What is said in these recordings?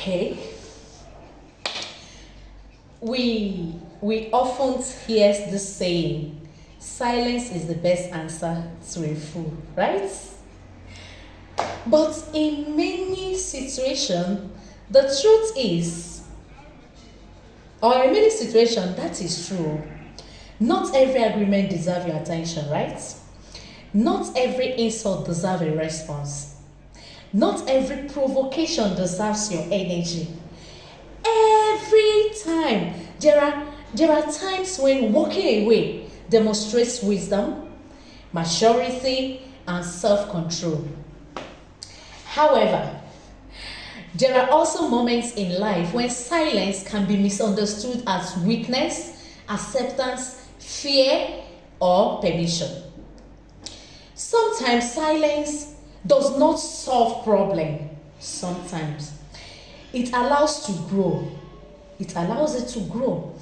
Okay. We often hear this saying, silence is the best answer to a fool, right? But in many situations, the truth is, or in many situations, that is true. Not every agreement deserves your attention, right? Not every insult deserves a response. Not every provocation deserves your energy. Every time, there are times when walking away demonstrates wisdom, maturity, and self-control. However, there are also moments in life when silence can be misunderstood as weakness, acceptance, fear, or permission. Sometimes silence does not solve problem. Sometimes it allows to grow. It allows it to grow.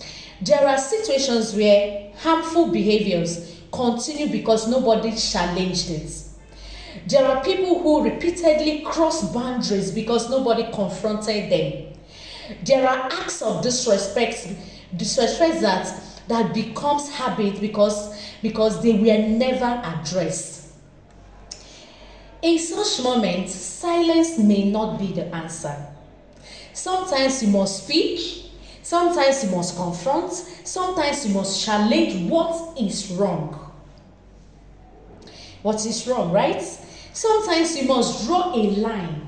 There are situations where harmful behaviors continue because nobody challenged it. There are people who repeatedly cross boundaries because nobody confronted them. There are acts of disrespect that becomes habit because they were never addressed. In such moments, silence may not be the answer. Sometimes you must speak, sometimes you must confront, sometimes you must challenge what is wrong. What is wrong, right? Sometimes you must draw a line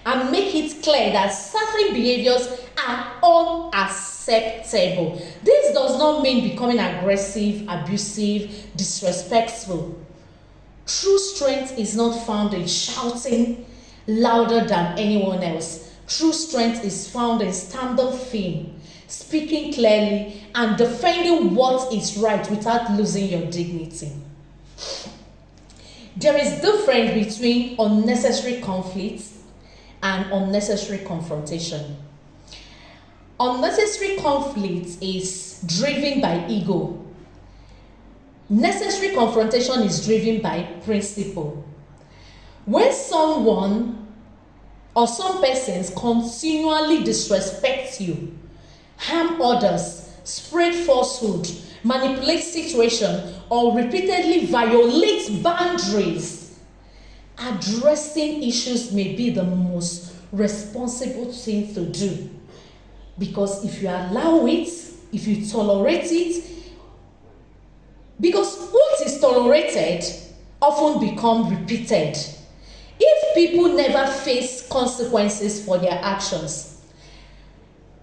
and make it clear that certain behaviors are unacceptable. This does not mean becoming aggressive, abusive, disrespectful. True strength is not found in shouting louder than anyone else. True strength is found in standing firm, speaking clearly, and defending what is right without losing your dignity. There is difference between unnecessary conflict and unnecessary confrontation. Unnecessary conflict is driven by ego. Necessary confrontation is driven by principle. When someone or some persons continually disrespect you, harm others, spread falsehood, manipulate situation, or repeatedly violate boundaries, addressing issues may be the most responsible thing to do. Because if you allow it, if you tolerate it, because what is tolerated often becomes repeated. If people never face consequences for their actions,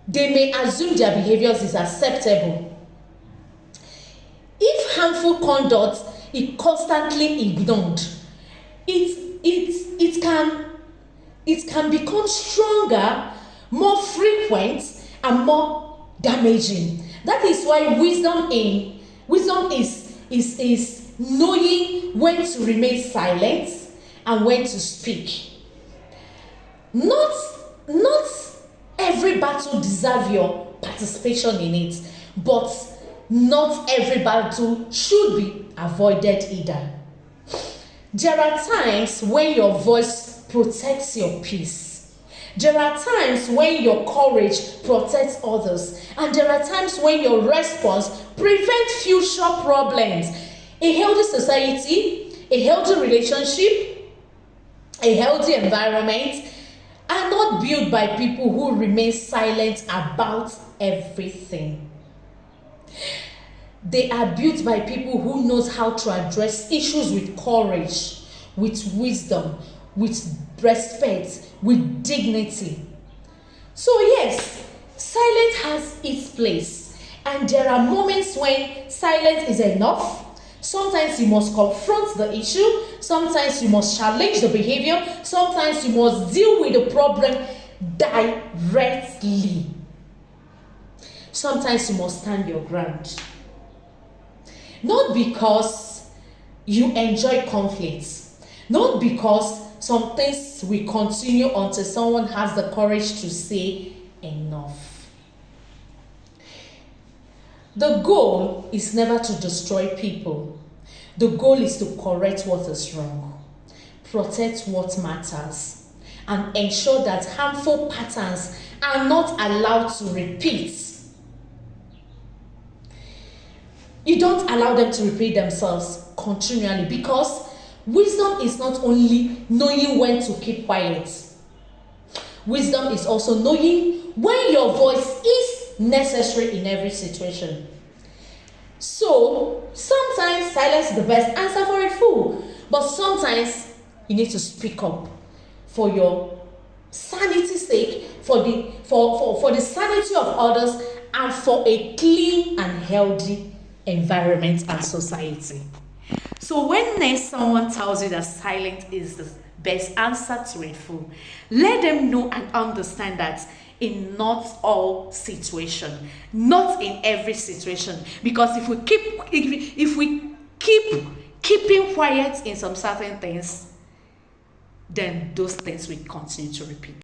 they may assume their behaviors is acceptable. If harmful conduct is constantly ignored, it can become stronger, more frequent, and more damaging. That is why wisdom is knowing when to remain silent and when to speak. Not every battle deserves your participation in it, but not every battle should be avoided either. There are times when your voice protects your peace. There are times when your courage protects others, and there are times when your response prevents future problems. A healthy society, a healthy relationship, a healthy environment are not built by people who remain silent about everything. They are built by people who knows how to address issues with courage, with wisdom, with respect, with dignity. So yes, silence has its place, and there are moments when silence is enough. Sometimes you must confront the issue, sometimes you must challenge the behavior, sometimes you must deal with the problem directly. Sometimes you must stand your ground. Not because you enjoy conflicts, not because some things will continue until someone has the courage to say enough. The goal is never to destroy people. The goal is to correct what is wrong, protect what matters, and ensure that harmful patterns are not allowed to repeat. You don't allow them to repeat themselves continually, because wisdom is not only knowing when to keep quiet. Wisdom is also knowing when your voice is necessary in every situation. So, sometimes silence is the best answer for a fool, but sometimes you need to speak up for your sanity's sake, for the sanity of others, and for a clean and healthy environment and society. So when next someone tells you that silence is the best answer to a fool, let them know and understand that in not all situation, not in every situation. Because if we keep keeping quiet in some certain things, then those things will continue to repeat.